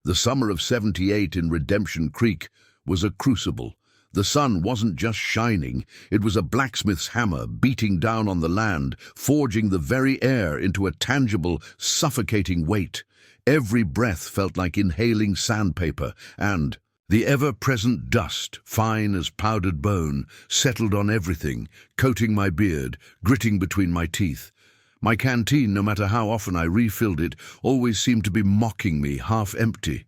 The summer of '78 in Redemption Creek was a crucible. The sun wasn't just shining, it was a blacksmith's hammer beating down on the land, forging the very air into a tangible, suffocating weight. Every breath felt like inhaling sandpaper, and the ever-present dust, fine as powdered bone, settled on everything, coating my beard, gritting between my teeth. My canteen, no matter how often I refilled it, always seemed to be mocking me, half empty.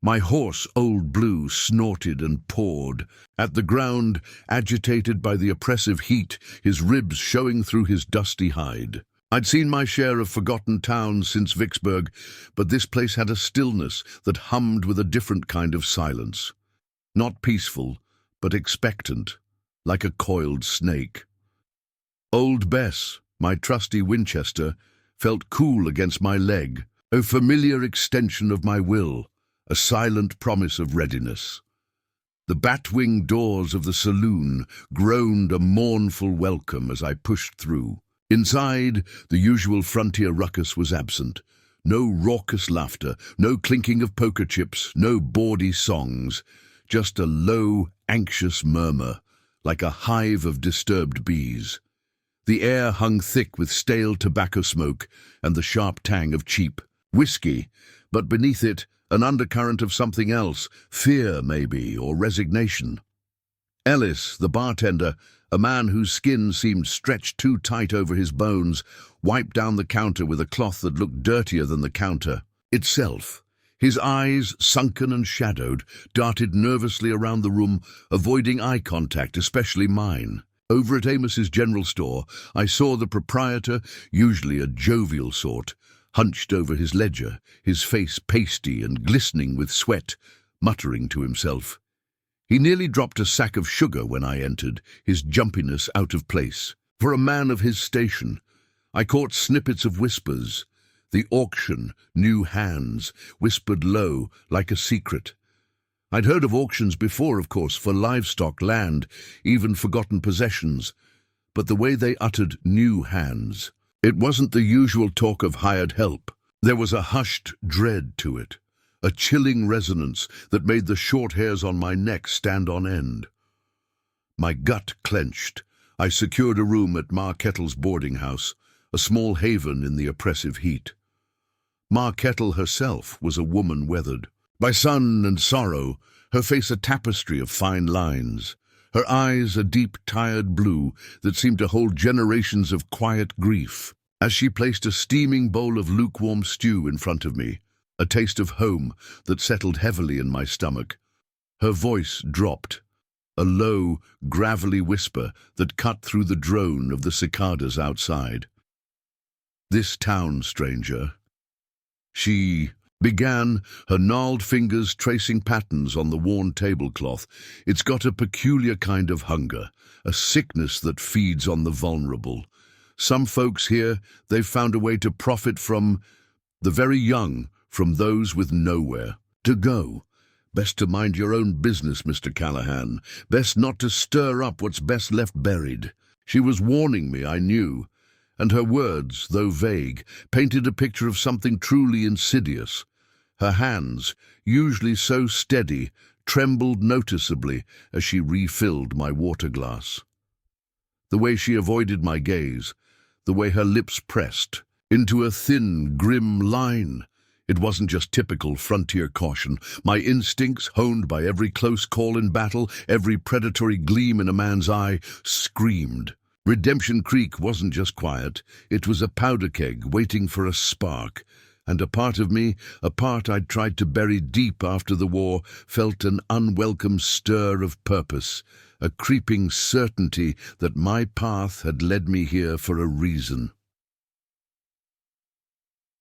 My horse, Old Blue, snorted and pawed. At the ground, agitated by the oppressive heat, his ribs showing through his dusty hide. I'd seen my share of forgotten towns since Vicksburg, but this place had a stillness that hummed with a different kind of silence. Not peaceful, but expectant, like a coiled snake. Old Bess, my trusty Winchester, felt cool against my leg, a familiar extension of my will, a silent promise of readiness. The bat-winged doors of the saloon groaned a mournful welcome as I pushed through. Inside, the usual frontier ruckus was absent. No raucous laughter, no clinking of poker chips, no bawdy songs. Just a low, anxious murmur, like a hive of disturbed bees. The air hung thick with stale tobacco smoke and the sharp tang of cheap whiskey, but beneath it, an undercurrent of something else, fear maybe, or resignation. Ellis, the bartender, a man whose skin seemed stretched too tight over his bones, wiped down the counter with a cloth that looked dirtier than the counter itself. His eyes, sunken and shadowed, darted nervously around the room, avoiding eye contact, especially mine. Over at Amos's general store, I saw the proprietor, usually a jovial sort, hunched over his ledger, his face pasty and glistening with sweat, muttering to himself. He nearly dropped a sack of sugar when I entered, his jumpiness out of place. For a man of his station, I caught snippets of whispers. The auction, new hands, whispered low, like a secret. I'd heard of auctions before, of course, for livestock, land, even forgotten possessions. But the way they uttered new hands, it wasn't the usual talk of hired help. There was a hushed dread to it, a chilling resonance that made the short hairs on my neck stand on end. My gut clenched. I secured a room at Ma Kettle's boarding house, a small haven in the oppressive heat. Ma Kettle herself was a woman weathered. By sun and sorrow, her face a tapestry of fine lines, her eyes a deep, tired blue that seemed to hold generations of quiet grief. As she placed a steaming bowl of lukewarm stew in front of me, a taste of home that settled heavily in my stomach, her voice dropped, a low, gravelly whisper that cut through the drone of the cicadas outside. "This town, stranger," she began, her gnarled fingers tracing patterns on the worn tablecloth. "It's got a peculiar kind of hunger, a sickness that feeds on the vulnerable. Some folks here, they've found a way to profit from the very young, from those with nowhere to go. Best to mind your own business, Mr. Callahan. Best not to stir up what's best left buried." She was warning me, I knew, and her words, though vague, painted a picture of something truly insidious. Her hands, usually so steady, trembled noticeably as she refilled my water glass. The way she avoided my gaze, the way her lips pressed into a thin, grim line. It wasn't just typical frontier caution. My instincts, honed by every close call in battle, every predatory gleam in a man's eye, screamed. Redemption Creek wasn't just quiet. It was a powder keg waiting for a spark. And a part of me, a part I'd tried to bury deep after the war, felt an unwelcome stir of purpose, a creeping certainty that my path had led me here for a reason.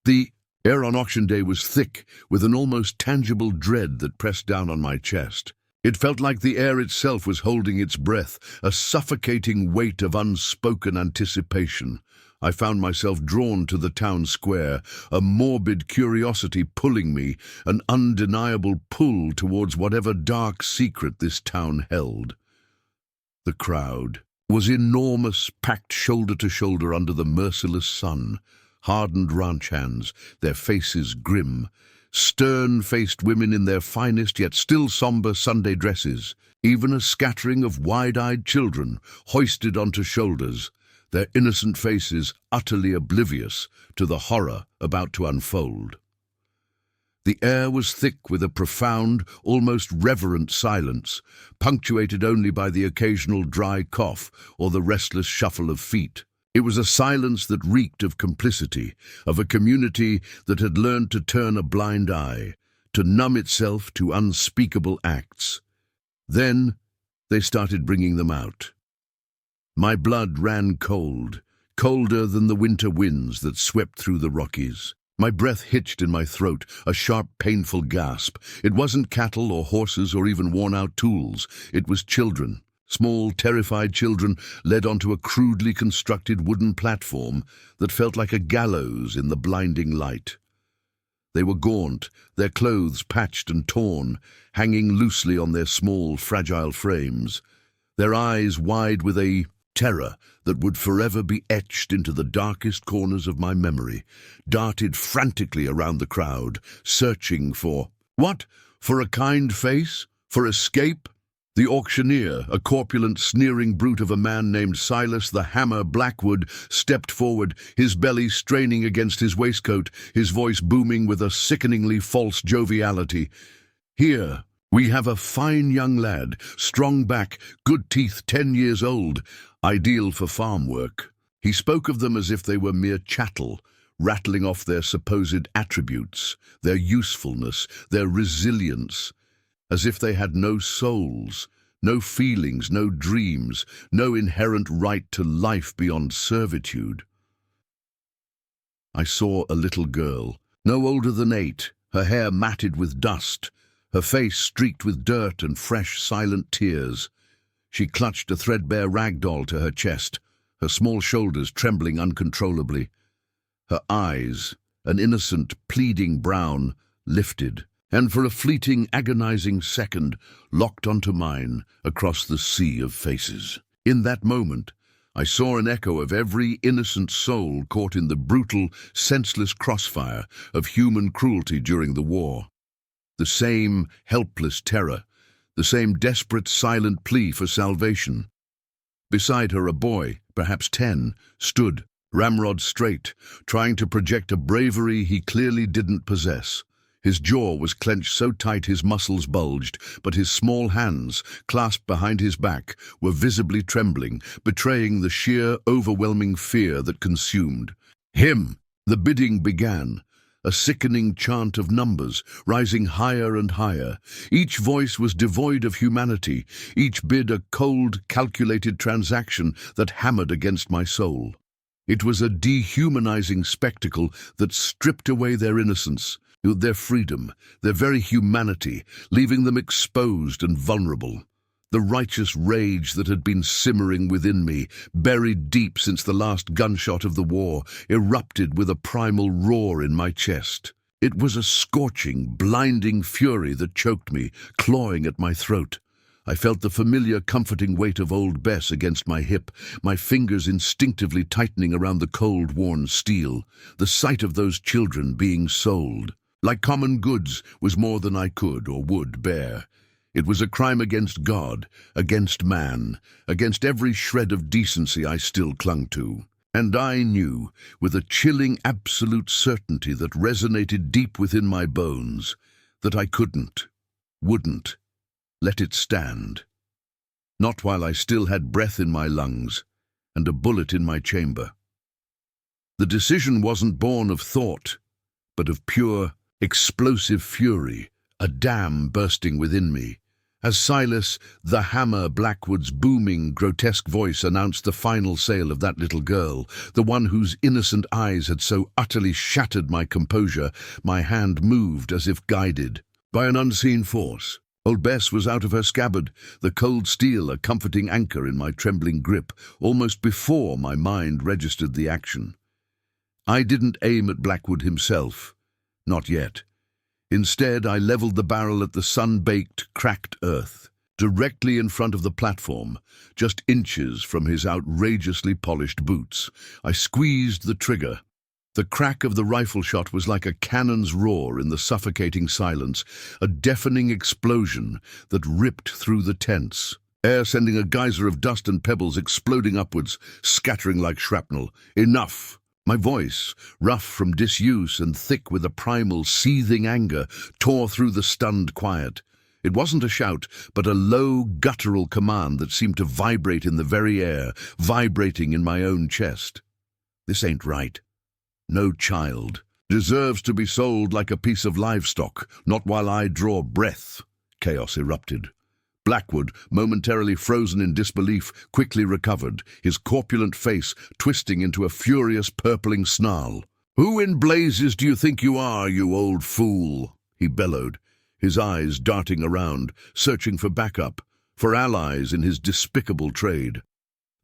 The air on auction day was thick, with an almost tangible dread that pressed down on my chest. It felt like the air itself was holding its breath, a suffocating weight of unspoken anticipation. I found myself drawn to the town square, a morbid curiosity pulling me, an undeniable pull towards whatever dark secret this town held. The crowd was enormous, packed shoulder to shoulder under the merciless sun, hardened ranch hands, their faces grim, stern-faced women in their finest yet still somber Sunday dresses, even a scattering of wide-eyed children hoisted onto shoulders, their innocent faces utterly oblivious to the horror about to unfold. The air was thick with a profound, almost reverent silence, punctuated only by the occasional dry cough or the restless shuffle of feet. It was a silence that reeked of complicity, of a community that had learned to turn a blind eye, to numb itself to unspeakable acts. Then they started bringing them out. My blood ran cold, colder than the winter winds that swept through the Rockies. My breath hitched in my throat, a sharp, painful gasp. It wasn't cattle or horses or even worn-out tools. It was children. Small, terrified children led onto a crudely constructed wooden platform that felt like a gallows in the blinding light. They were gaunt, their clothes patched and torn, hanging loosely on their small, fragile frames, their eyes wide with a terror that would forever be etched into the darkest corners of my memory, darted frantically around the crowd, searching for what? For a kind face? For escape? The auctioneer, a corpulent, sneering brute of a man named Silas the Hammer Blackwood, stepped forward, his belly straining against his waistcoat, his voice booming with a sickeningly false joviality. "Here, we have a fine young lad, strong back, good teeth, 10 years old, ideal for farm work." He spoke of them as if they were mere chattel, rattling off their supposed attributes, their usefulness, their resilience, as if they had no souls, no feelings, no dreams, no inherent right to life beyond servitude. I saw a little girl, no older than 8, her hair matted with dust, her face streaked with dirt and fresh, silent tears. She clutched a threadbare rag doll to her chest, her small shoulders trembling uncontrollably. Her eyes, an innocent, pleading brown, lifted, and for a fleeting, agonizing second locked onto mine across the sea of faces. In that moment, I saw an echo of every innocent soul caught in the brutal, senseless crossfire of human cruelty during the war. The same helpless terror, the same desperate, silent plea for salvation. Beside her, a boy, perhaps 10, stood, ramrod straight, trying to project a bravery he clearly didn't possess. His jaw was clenched so tight his muscles bulged, but his small hands, clasped behind his back, were visibly trembling, betraying the sheer, overwhelming fear that consumed him. The bidding began, a sickening chant of numbers, rising higher and higher. Each voice was devoid of humanity, each bid a cold, calculated transaction that hammered against my soul. It was a dehumanizing spectacle that stripped away their innocence, their freedom, their very humanity, leaving them exposed and vulnerable. The righteous rage that had been simmering within me, buried deep since the last gunshot of the war, erupted with a primal roar in my chest. It was a scorching, blinding fury that choked me, clawing at my throat. I felt the familiar, comforting weight of old Bess against my hip, my fingers instinctively tightening around the cold, worn steel. The sight of those children being sold, like common goods, was more than I could or would bear. It was a crime against God, against man, against every shred of decency I still clung to. And I knew, with a chilling absolute certainty that resonated deep within my bones, that I wouldn't, let it stand. Not while I still had breath in my lungs and a bullet in my chamber. The decision wasn't born of thought, but of pure, explosive fury, a dam bursting within me. As Silas, the Hammer Blackwood's booming, grotesque voice announced the final sale of that little girl, the one whose innocent eyes had so utterly shattered my composure, my hand moved as if guided by an unseen force. Old Bess was out of her scabbard, the cold steel a comforting anchor in my trembling grip, almost before my mind registered the action. I didn't aim at Blackwood himself. Not yet. Instead, I leveled the barrel at the sun-baked, cracked earth, directly in front of the platform, just inches from his outrageously polished boots. I squeezed the trigger, The crack of the rifle shot was like a cannon's roar in the suffocating silence, a deafening explosion that ripped through the tents. Air sending a geyser of dust and pebbles exploding upwards, scattering like shrapnel. Enough! My voice, rough from disuse and thick with a primal, seething anger, tore through the stunned quiet. It wasn't a shout, but a low, guttural command that seemed to vibrate in the very air, vibrating in my own chest. This ain't right. No child deserves to be sold like a piece of livestock, not while I draw breath. Chaos erupted. Blackwood, momentarily frozen in disbelief, quickly recovered, his corpulent face twisting into a furious purpling snarl. "Who in blazes do you think you are, you old fool?" he bellowed, his eyes darting around, searching for backup, for allies in his despicable trade.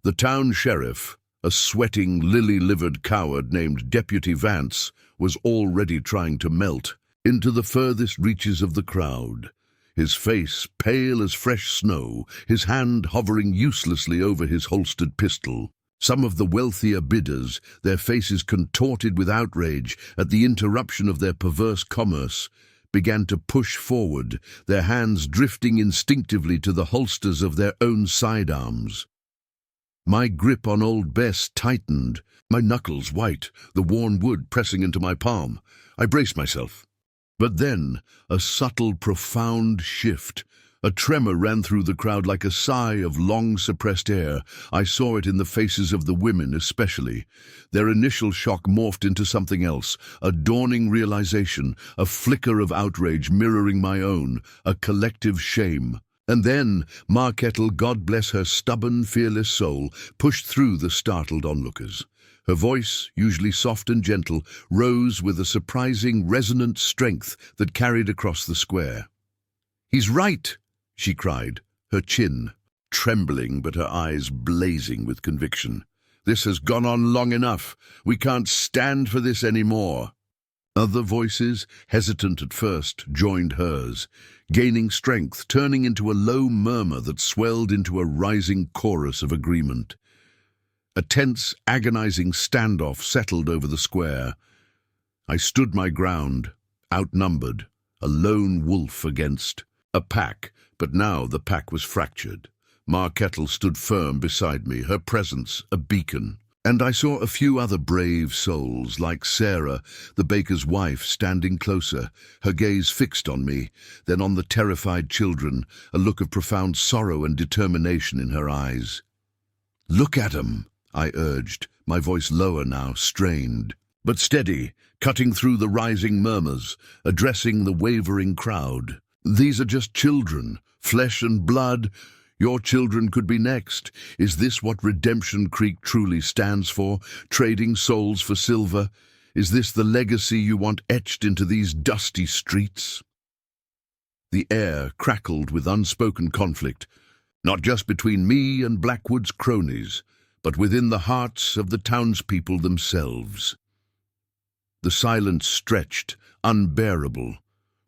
The town sheriff, a sweating, lily-livered coward named Deputy Vance, was already trying to melt into the furthest reaches of the crowd, his face pale as fresh snow, his hand hovering uselessly over his holstered pistol. Some of the wealthier bidders, their faces contorted with outrage at the interruption of their perverse commerce, began to push forward, their hands drifting instinctively to the holsters of their own sidearms. My grip on Old Bess tightened, my knuckles white, the worn wood pressing into my palm. I braced myself. But then, a subtle, profound shift. A tremor ran through the crowd like a sigh of long-suppressed air. I saw it in the faces of the women especially. Their initial shock morphed into something else, a dawning realization, a flicker of outrage mirroring my own, a collective shame. And then, Ma Kettle, God bless her stubborn, fearless soul, pushed through the startled onlookers. Her voice, usually soft and gentle, rose with a surprising, resonant strength that carried across the square. "He's right!" she cried, her chin trembling but her eyes blazing with conviction. "This has gone on long enough. We can't stand for this anymore." Other voices, hesitant at first, joined hers, gaining strength, turning into a low murmur that swelled into a rising chorus of agreement. A tense, agonizing standoff settled over the square. I stood my ground, outnumbered, a lone wolf against a pack, but now the pack was fractured. Ma Kettle stood firm beside me, her presence a beacon. And I saw a few other brave souls, like Sarah, the baker's wife, standing closer, her gaze fixed on me, then on the terrified children, a look of profound sorrow and determination in her eyes. "Look at 'em," I urged, my voice lower now, strained, but steady, cutting through the rising murmurs, addressing the wavering crowd. "These are just children, flesh and blood. Your children could be next. Is this what Redemption Creek truly stands for, trading souls for silver? Is this the legacy you want etched into these dusty streets?" The air crackled with unspoken conflict, not just between me and Blackwood's cronies, but within the hearts of the townspeople themselves. The silence stretched, unbearable,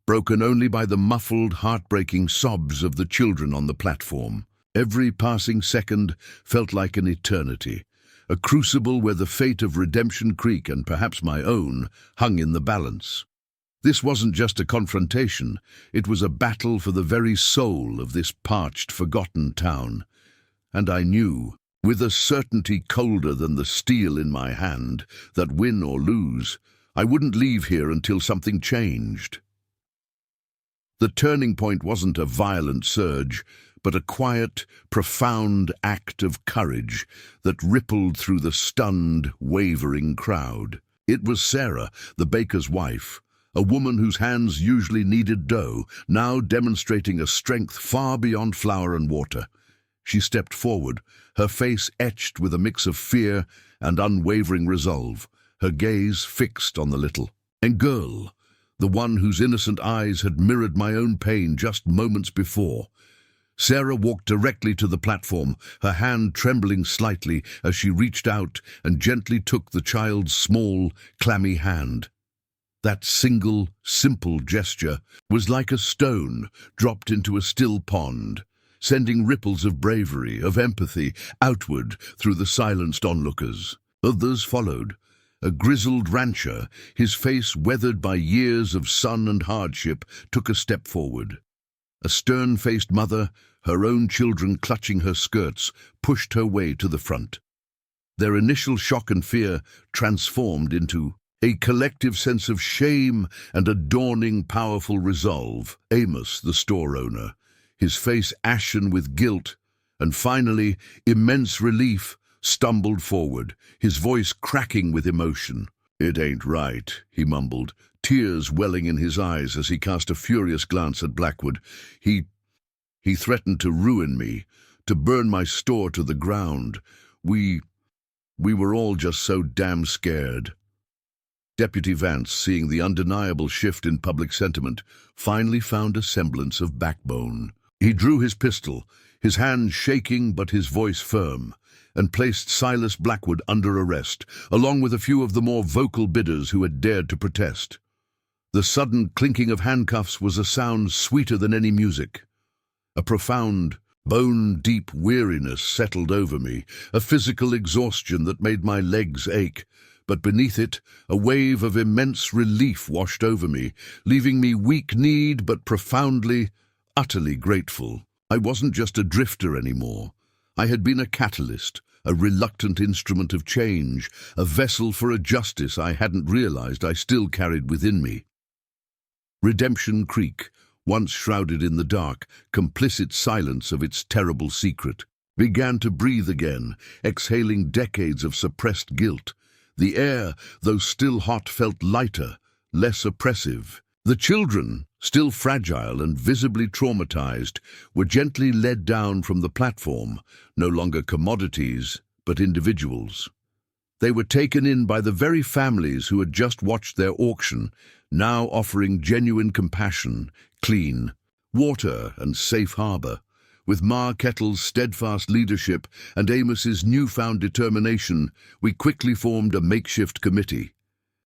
broken only by the muffled, heartbreaking sobs of the children on the platform. Every passing second felt like an eternity, a crucible where the fate of Redemption Creek and perhaps my own hung in the balance. This wasn't just a confrontation, it was a battle for the very soul of this parched, forgotten town. And I knew, with a certainty colder than the steel in my hand, that win or lose, I wouldn't leave here until something changed. The turning point wasn't a violent surge, but a quiet, profound act of courage that rippled through the stunned, wavering crowd. It was Sarah, the baker's wife, a woman whose hands usually kneaded dough, now demonstrating a strength far beyond flour and water. She stepped forward, her face etched with a mix of fear and unwavering resolve, her gaze fixed on the little girl, the one whose innocent eyes had mirrored my own pain just moments before. Sarah walked directly to the platform, her hand trembling slightly as she reached out and gently took the child's small, clammy hand. That single, simple gesture was like a stone dropped into a still pond, sending ripples of bravery, of empathy, outward through the silenced onlookers. Others followed, A grizzled rancher, his face weathered by years of sun and hardship, took a step forward. A stern-faced mother, her own children clutching her skirts, pushed her way to the front. Their initial shock and fear transformed into a collective sense of shame and a dawning, powerful resolve. Amos, the store owner, his face ashen with guilt, and finally immense relief, stumbled forward, his voice cracking with emotion. "It ain't right," he mumbled, tears welling in his eyes as he cast a furious glance at Blackwood. He threatened to ruin me, to burn my store to the ground. We were all just so damn scared." Deputy Vance, seeing the undeniable shift in public sentiment, finally found a semblance of backbone. He drew his pistol, his hand shaking but his voice firm, and placed Silas Blackwood under arrest, along with a few of the more vocal bidders who had dared to protest. The sudden clinking of handcuffs was a sound sweeter than any music. A profound, bone-deep weariness settled over me, a physical exhaustion that made my legs ache, but beneath it, a wave of immense relief washed over me, leaving me weak-kneed but profoundly, utterly grateful. I wasn't just a drifter anymore. I had been a catalyst, a reluctant instrument of change, a vessel for a justice I hadn't realized I still carried within me. Redemption Creek, once shrouded in the dark, complicit silence of its terrible secret, began to breathe again, exhaling decades of suppressed guilt. The air, though still hot, felt lighter, less oppressive. The children, still fragile and visibly traumatized, were gently led down from the platform, no longer commodities, but individuals. They were taken in by the very families who had just watched their auction, now offering genuine compassion, clean water and safe harbor. With Ma Kettle's steadfast leadership and Amos's newfound determination, we quickly formed a makeshift committee.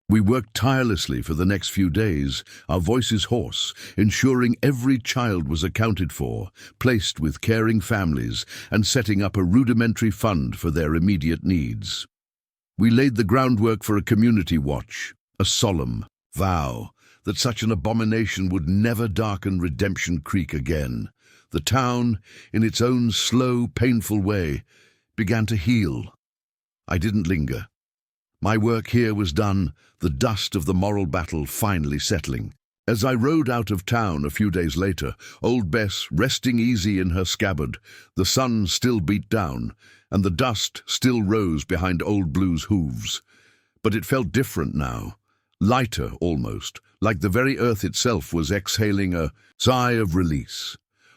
We worked tirelessly for the next few days, our voices hoarse, ensuring every child was accounted for, placed with caring families, and setting up a rudimentary fund for their immediate needs. We laid the groundwork for a community watch, a solemn vow that such an abomination would never darken Redemption Creek again. The town, in its own slow, painful way, began to heal. I didn't linger. My work here was done, the dust of the moral battle finally settling. As I rode out of town a few days later, old Bess resting easy in her scabbard, the sun still beat down, and the dust still rose behind Old Blue's hooves. But it felt different now, lighter almost, like the very earth itself was exhaling a sigh of release.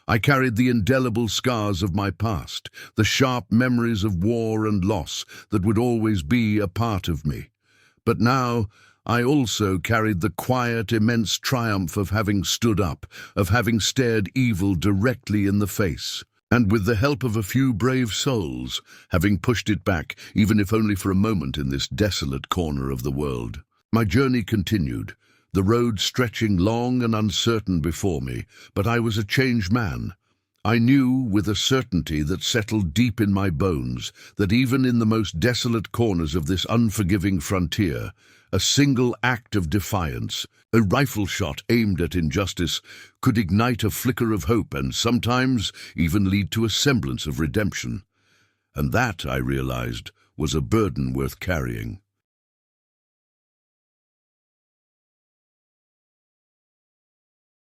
I carried the indelible scars of my past, the sharp memories of war and loss that would always be a part of me. But now I also carried the quiet, immense triumph of having stood up, of having stared evil directly in the face, and with the help of a few brave souls, having pushed it back, even if only for a moment in this desolate corner of the world. My journey continued, the road stretching long and uncertain before me, but I was a changed man. I knew with a certainty that settled deep in my bones that even in the most desolate corners of this unforgiving frontier, a single act of defiance, a rifle shot aimed at injustice, could ignite a flicker of hope and sometimes even lead to a semblance of redemption. And that, I realized, was a burden worth carrying.